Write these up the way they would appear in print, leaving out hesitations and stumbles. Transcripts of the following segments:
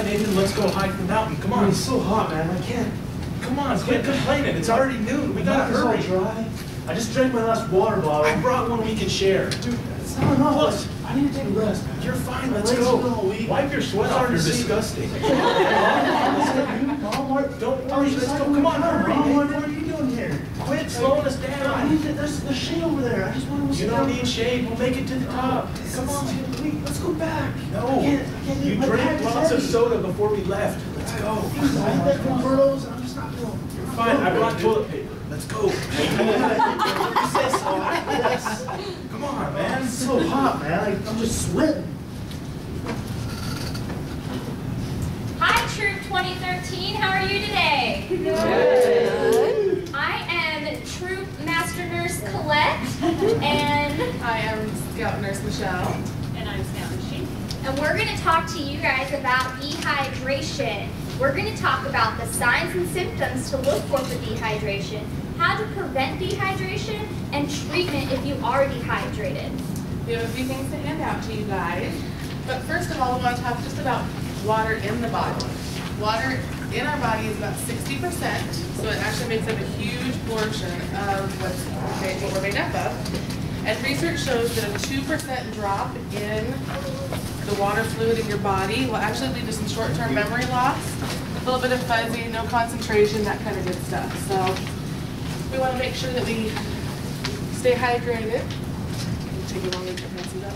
right, Nathan, let's go hike the mountain. Come on. It's so hot, man. I can't. Come on, quit complaining. It's already noon. We gotta hurry. It's all dry. I just drank my last water bottle. I brought one we can share. Dude, it's not enough. Look, I need to take a rest, man. You're fine. My Let's legs go. have been all weak. Wipe your sweat off. You're disgusting. Don't worry. Let's go. Come on, hurry. What are you doing here? Quit slowing us down. I need to. There's shade over there. I just want to. You don't need shade. We'll make it to the top. Come on. Wait, let's go back. No. I can't You drank lots of soda before we left. Let's go. I had that from Burroughs. I'm just not going. You're fine. I brought toilet paper. Let's go. You said so. Yes. Come on, man. It's so hot, man. I'm just sweating. Hi, Troop 2013. How are you today? Good. I am Troop Master Nurse Colette, and I am Scout Nurse Michelle. And I'm Scout Machine. And we're going to talk to you guys about dehydration. We're going to talk about the signs and symptoms to look for dehydration, how to prevent dehydration, and treatment if you are dehydrated. We have a few things to hand out to you guys. But first of all, we want to talk just about water in the body. Water in our body is about 60%, so it actually makes up a huge portion of what we're made up of. And research shows that a 2% drop in the water fluid in your body will actually lead to some short-term memory loss, a little bit of fuzzy, no concentration, that kind of good stuff. So we want to make sure that we stay hydrated. Take a longer to pass it up.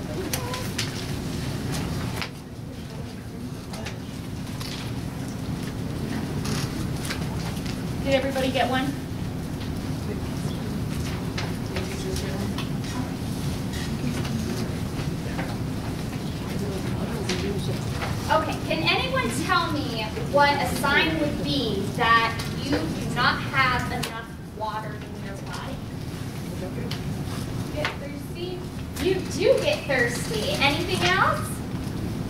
Did everybody get one? Okay, can anyone tell me what a sign would be that you do not have enough water in your body? Get thirsty? You do get thirsty. Anything else?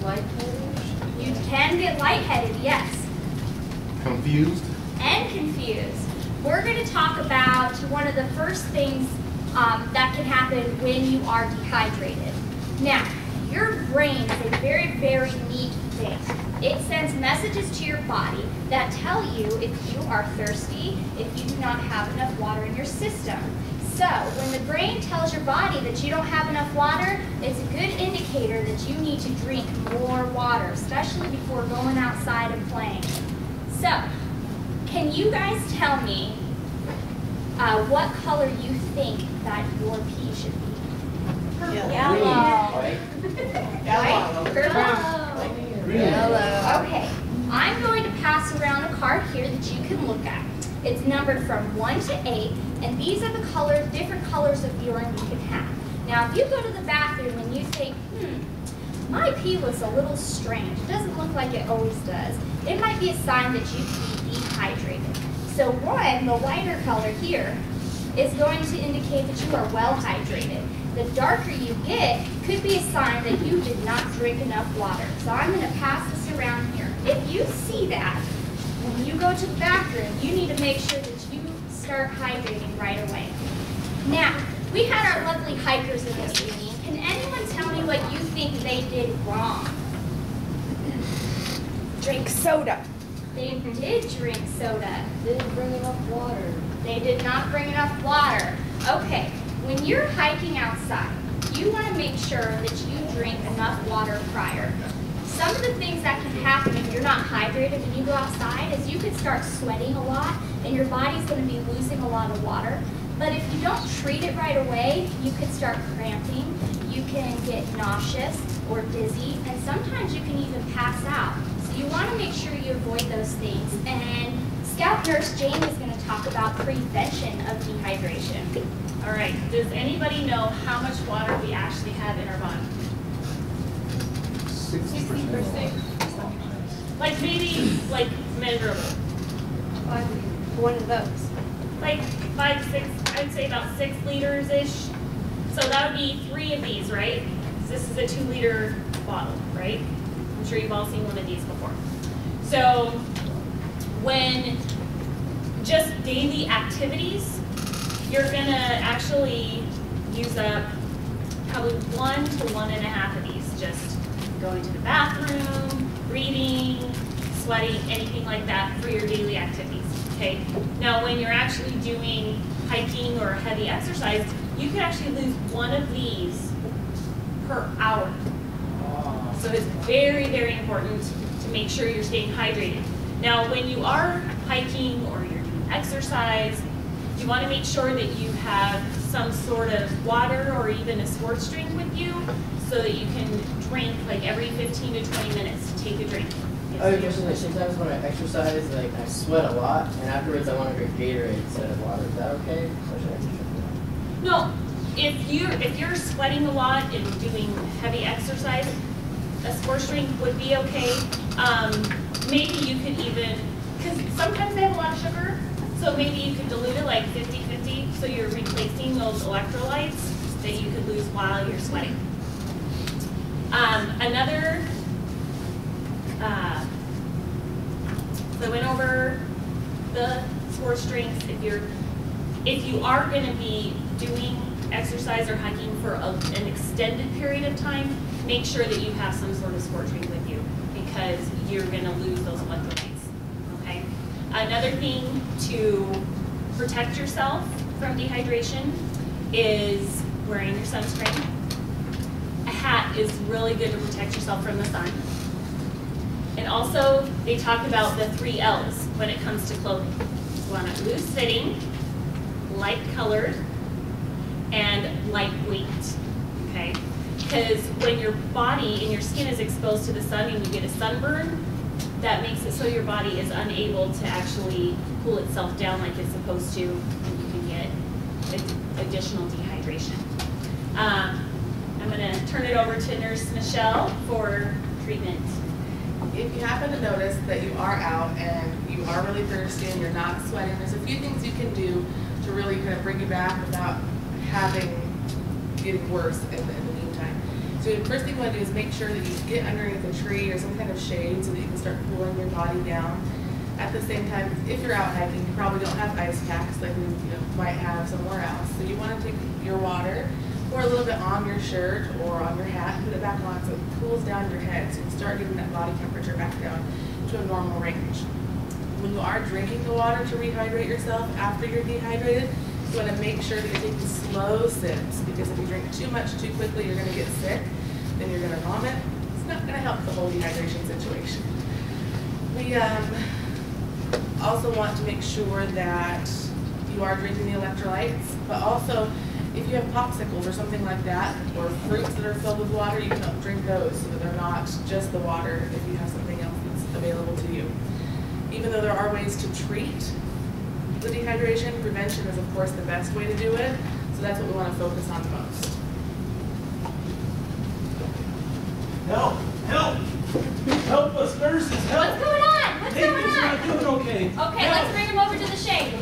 Lightheaded? You can get lightheaded, yes. Confused? And confused. We're going to talk about one of the first things that can happen when you are dehydrated. Now, your brain is a very, very neat thing. It sends messages to your body that tell you if you are thirsty, if you do not have enough water in your system. So, when the brain tells your body that you don't have enough water, it's a good indicator that you need to drink more water, especially before going outside and playing. So, can you guys tell me what color you think that your pee should be? Purple. Yellow. Right? Purple. Yellow. Okay. I'm going to pass around a card here that you can look at. It's numbered from 1 to 8, and these are the colors, different colors of urine you can have. Now, if you go to the bathroom and you think, my pee looks a little strange, it doesn't look like it always does, it might be a sign that you could be dehydrated. So 1, the lighter color here, is going to indicate that you are well hydrated. The darker you get could be a sign that you did not drink enough water. So I'm going to pass this around here. If you see that, when you go to the bathroom, you need to make sure that you start hydrating right away. Now, we had our lovely hikers in this meeting. Can anyone tell me what you think they did wrong? Drink soda. They did drink soda. Didn't bring enough water. They did not bring enough water. Okay, when you're hiking outside, you want to make sure that you drink enough water prior. Some of the things that can happen if you're not hydrated when you go outside is you could start sweating a lot and your body's going to be losing a lot of water. But if you don't treat it right away, you could start cramping, you can get nauseous or dizzy, and sometimes you can even pass out. So you want to make sure you avoid those things. And Scout Nurse Jane is going to talk about prevention of dehydration. All right, does anybody know how much water we actually have in our body? 60%. Like maybe, like measurable. One of those. Like 5, 6, I'd say about 6 liters-ish. So that would be 3 of these, right? This is a 2-liter bottle, right? I'm sure you've all seen one of these before. So when just daily activities, you're gonna actually use up probably 1 to 1.5 of these. Just going to the bathroom, breathing, sweating, anything like that for your daily activities, okay? Now, when you're actually doing hiking or heavy exercise, you can actually lose one of these per hour. So it's very, very important to make sure you're staying hydrated. Now, when you are hiking or you're doing exercise, you want to make sure that you have some sort of water or even a sports drink with you so that you can drink like every 15 to 20 minutes to take a drink. I have a question. Like sometimes when I exercise, like I sweat a lot, and afterwards I want to drink Gatorade instead of water. Is that okay? Or should I just drink that? No, if you're sweating a lot and doing heavy exercise, a sports drink would be okay. Maybe you could even, because sometimes they have a lot of sugar, so maybe you could dilute it like 50-50, so you're replacing those electrolytes that you could lose while you're sweating. So I went over the sports drinks. If you are going to be doing exercise or hiking for an extended period of time, make sure that you have some sort of sport drink with you because you're going to lose those electrolytes, okay? Another thing to protect yourself from dehydration is wearing your sunscreen. A hat is really good to protect yourself from the sun. And also, they talk about the 3 L's when it comes to clothing. You want it loose fitting, light colored, and lightweight, okay? Because when your body and your skin is exposed to the sun and you get a sunburn, that makes it so your body is unable to actually cool itself down like it's supposed to, and you can get additional dehydration. I'm gonna turn it over to Nurse Michelle for treatment. If you happen to notice that you are out and you are really thirsty and you're not sweating, there's a few things you can do to really kind of bring you back without getting worse in the meantime. So the first thing you want to do is make sure that you get underneath a tree or some kind of shade so that you can start cooling your body down. At the same time, if you're out hiking, you probably don't have ice packs like we might have somewhere else. So you want to take your water, pour a little bit on your shirt or on your hat, put it back on so it cools down your head so you can start getting that body temperature back down to a normal range. When you are drinking the water to rehydrate yourself after you're dehydrated, you want to make sure that you're taking slow sips because if you drink too much too quickly, you're going to get sick, then you're going to vomit. It's not going to help the whole dehydration situation. We also want to make sure that you are drinking the electrolytes, but also if you have popsicles or something like that, or fruits that are filled with water, you can drink those so that they're not just the water if you have something else that's available to you. Even though there are ways to treat the dehydration, prevention is of course the best way to do it, so that's what we want to focus on most. Help! Help! Help us, nurses! Help! What's going on? What's going Nathan's on? not doing okay. Okay, let's bring him over to the shade.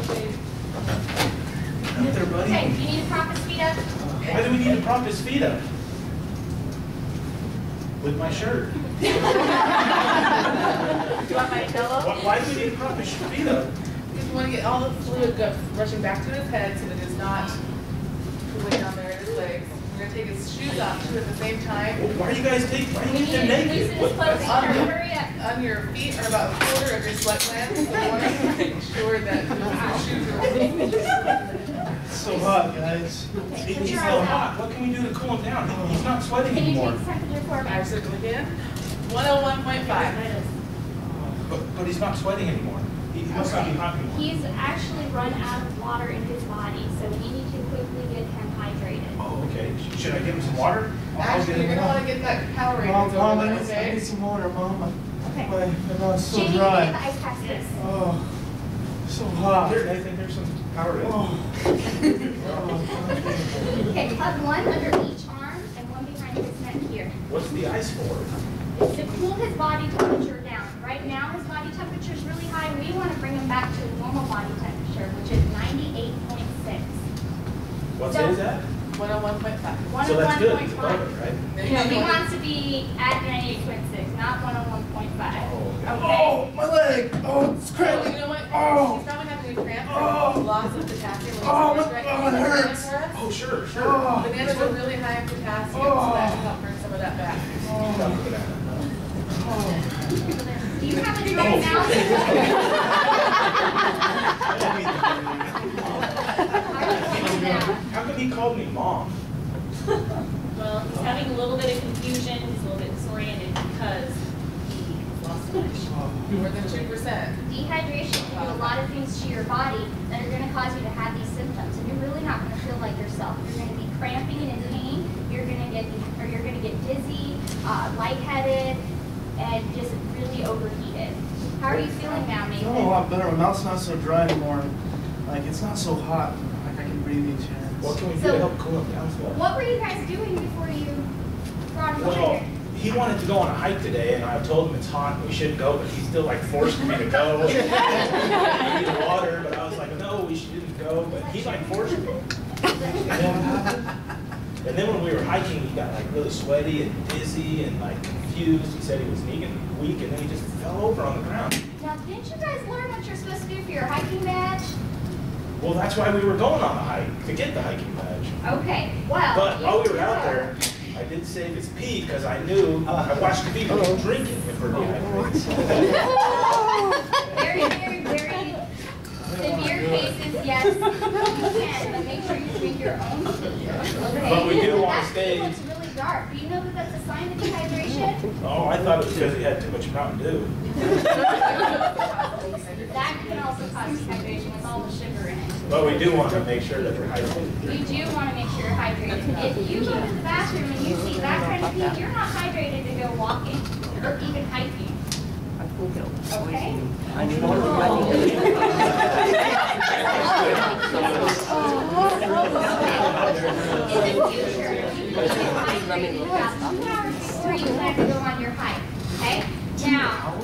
Up there, buddy. Okay, do you need to prop his feet up? Why do we need to prop his feet up? With my shirt. Do you want my pillow? Why do we need to prop his feet up? Because we want to get all the fluid rushing back to his head so that it's not cooling down there in his legs. We're going to take his shoes off too at the same time. Why are you guys We taking need to naked? loosen his clothing. Hurry up. On your feet are about a quarter of your sweat glands, so we want to make sure that your shoes are It's so hot, guys. He's so hot. What can we do to cool him down? He's not sweating Can you anymore. take the temperature for me? I certainly can. 101.5. But he's not sweating anymore. He must not be hot anymore. He's actually run out of water in his body, so we need to quickly get him hydrated. Oh, okay. Should I give him some water? I'll Actually, get you're him going to want to get that Powerade Mom, I over, need okay? some water, Mom. Okay. My mouth's so Jamie, dry. get the ice packs, please. Oh, so hot. Here, Nathan, there's some power. Oh. Okay, have one under each arm and one behind his neck here. What's the ice for? It's to cool his body temperature down. Right now, his body temperature is really high. We want to bring him back to a normal body temperature, which is 98.6. What's So- his at? 101.5. So that's good. It's 101.5. above it, right? No, he wants to be at 98.6, not 101.5. Oh, Okay? Oh, my leg. Oh, it's So, cramping. you know what? Oh. He's probably having a cramp Oh. from loss of potassium. Oh, Right? it hurts. Oh, sure, sure. Oh. Bananas are really high in potassium, so that can help bring some of that back. Oh. having a little bit of confusion, he's a little bit disoriented because he lost so much. More than 2%. Dehydration can do a lot of things to your body that are going to cause you to have these symptoms, and you're really not going to feel like yourself. You're going to be cramping and in pain. You're going to get dizzy, lightheaded, and just really overheated. How are you feeling now, I Nathan? feel a lot better. My mouth's not so dry anymore. Like, it's not so hot. Like, I can breathe each hand. What can we do So- to help cool him down? What were you guys doing before you brought him Well, here? he wanted to go on a hike today, and I told him it's hot and we shouldn't go, but he still like forced me to go. He needed water, but I was like, no, we shouldn't go. But he like forced me. And then when we were hiking, he got like really sweaty and dizzy and like confused. He said he was weak, and then he just fell over on the ground. Now, didn't you guys learn what you're supposed to do for your hiking badge? Well, that's why we were going on the hike, to get the hiking badge. Okay, well. But if while we you were out go- there, I did save his pee because I knew I watched the people drinking if we're dehydrated. Very, very, very severe cases, yes, you can, but make sure you drink your own pee. Okay? But we do want to That stay. pee looks really dark. Do you know that that's a sign of dehydration? Oh, I thought it was because he had too much Mountain Dew. That can also cause dehydration with all the sugar in it. But we do want to make sure that we're hydrated. You do want to make sure you're hydrated. If you go to the bathroom and you see that kind of pee, you're not hydrated to go walking or even hiking. Okay? In the future, you can get hydrated about 2 hours before you plan to go on your hike. Okay? Now,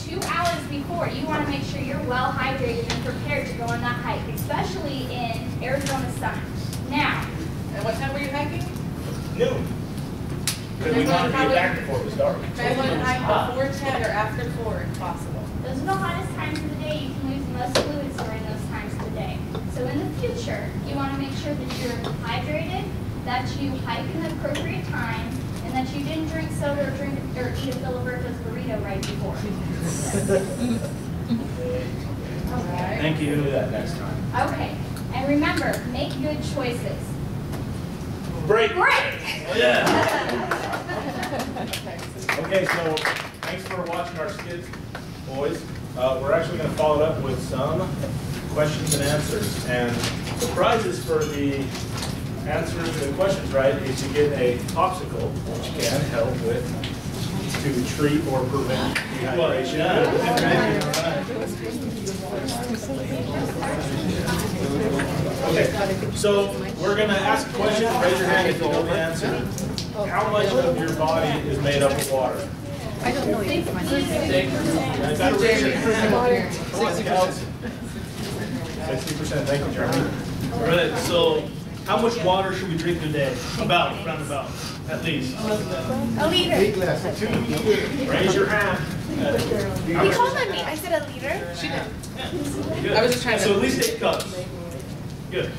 2 hours before, you want to make sure you're well hydrated and prepared to go on that hike, especially in Arizona sun. Now, And what time were you hiking? Noon. Because we wanted to be back before it was dark. You guys want to hike before 10 or after 4 if possible. those are the hottest times of the day. You can lose most fluids during those times of the day. So in the future, you want to make sure that you're hydrated, that you hike in the appropriate time, and that you didn't drink soda or eat a Filiberto's burrito right before. Okay. Thank you. Do that next time. Okay, and remember, make good choices. Break. Break! Yeah. Okay, so thanks for watching our skits, boys. We're actually going to follow it up with some questions and answers. And the prizes for the answers to the questions right is you get a popsicle, which can help with to treat or prevent dehydration. Okay, so we're going to ask a question. Raise your hand if you know the answer. How much of your body is made up of water? I don't know yet. You guys gotta raise your hand. Come on, scouts. 60%. Thank you, Jeremy. All right, so how much water should we drink a day? About, round about, at least. A liter. Raise your hand. He called on me. I said a liter. She did. Good. I was just trying to- So at least 8 cups. Good.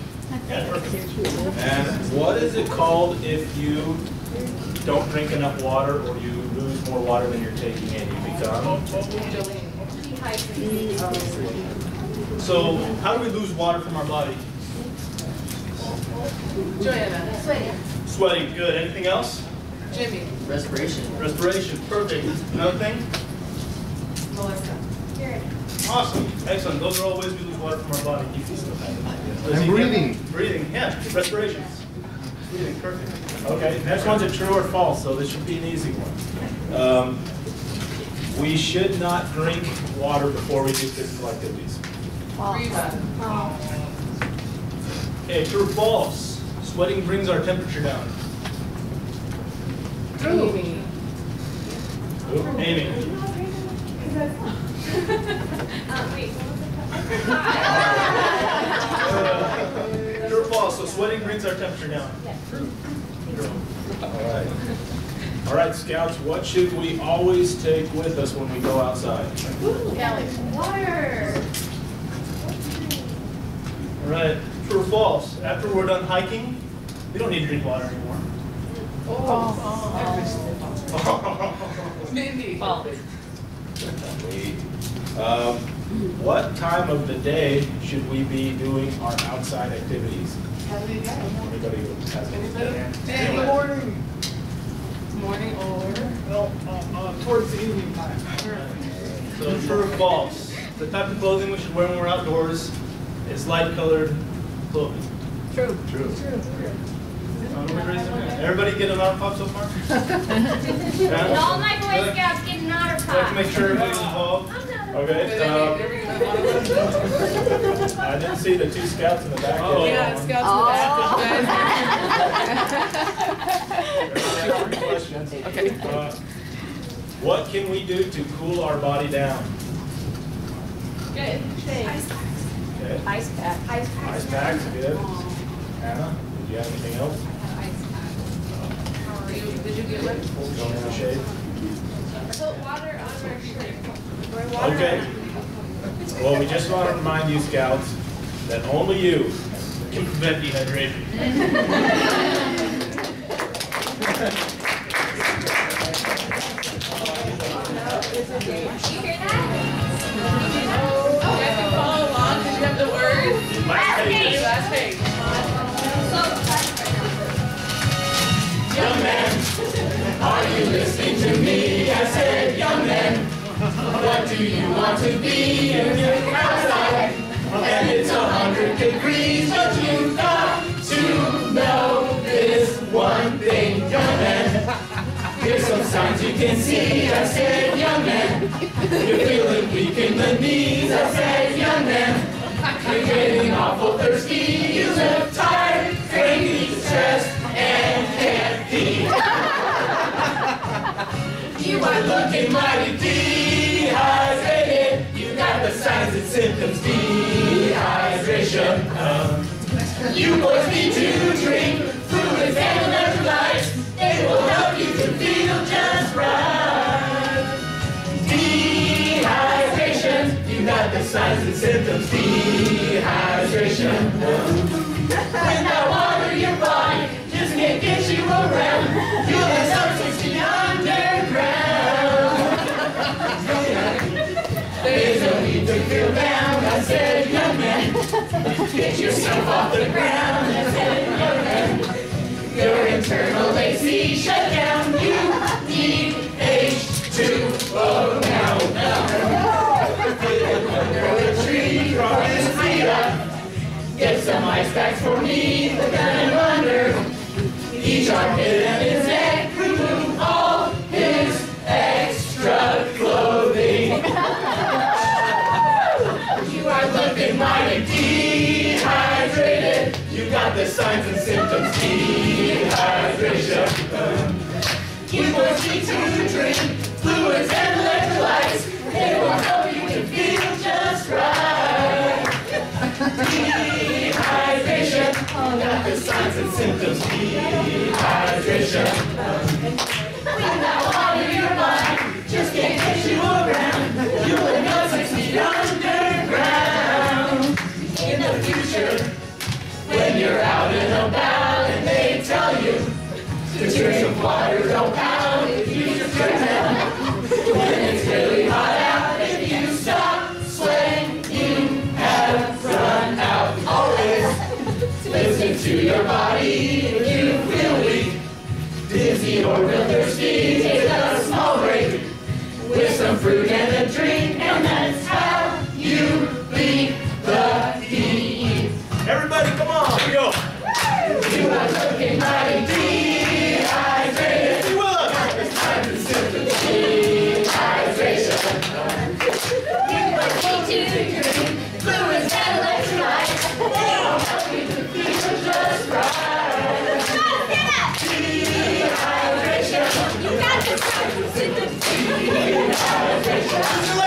Yeah, perfect. And what is it called if you don't drink enough water or you lose more water than you're taking in? You become So how do we lose water from our body? Joanna. Sweating, good. Anything else? Jimmy. Respiration. Respiration, perfect. Another thing? Melissa. Awesome, excellent. Those are all ways we lose water from our body. And breathing. Breathing, yeah, respiration. Breathing, perfect. okay. Next one's a true or false, so this should be an easy one. We should not drink water before we do physical activities. Reba. Okay, true or false? Sweating brings our temperature down. Amy. Amy. Wait, True or false? So sweating brings our temperature down. All right. All right, scouts, what should we always take with us when we go outside? Kelly. Water. All right, true or false? After we're done hiking, we don't need to drink water anymore. Mindy. What time of the day should we be doing our outside activities? Anybody who has any? Danny. towards the evening time. So true or false? The type of clothing we should wear when we're outdoors is light colored clothing. True. True. Everybody get an honor pop so far? And all my Boy Scouts get an honor Let's pop. make sure everybody's involved. Okay. I didn't see the 2 scouts in the back. Oh. We got scouts in the back. Questions. Okay. What can we do to cool our body down? Good. Okay. Ice pack. Ice packs, good. Anna, did you have anything else? Did you get one? Going in the shade? Put water on our shirt. Okay. Well, we just want to remind you, Scouts, that only you can prevent dehydration. Did you hear that? You guys can follow along because you have the words. Last page. Last page. Young man, are you listening to me? I said, young man, what do you want to be when you're outside? And it's 100 degrees, but you've got to know this one thing, young man. Here's some signs you can see. I said, young man, you're feeling weak in the knees. I said, young man, you're getting awful thirsty. You look tired, cranky, stressed, and can't pee. You are looking mighty dehydrated. You got the signs and symptoms, dehydration. You boys need to drink fluids and electrolytes. They will help you to feel just right. Dehydration. You got the signs and symptoms, dehydration. Without water, your body just can't get you around. You'll end up 60 underground. There's no need to feel down. I said, young man, get yourself off the ground. I said, young man, your internal AC shut down. You need H2O now. Under the tree, draw his feet up. Get some ice packs for me. Look at him under each armpit and his neck. Remove all his extra clothing. You are looking mighty dehydrated. You got the signs and symptoms, dehydration. You boys need to drink fluids and electrolytes. They will help you to feel just right. Dehydration. Got the signs and symptoms, dehydration. Without water, your body just can't get you around. You will go 6 feet underground. In the future, when you're out and about and they tell you to drink water, don't pound. If you just drink them when it's really hot out, if you stop sweating, you have run out. Always listen to your body. If you feel weak, dizzy, or real thirsty, take a small break with some fruit and a drink, and that's how you beat the heat. Everybody, come on, here we go. You are looking mighty dehydrated. You will. Got the signs and symptoms, dehydration. You must need to drink fluids and electrolytes. They will help you to feel just right. Dehydration. You got the signs and symptoms, dehydration.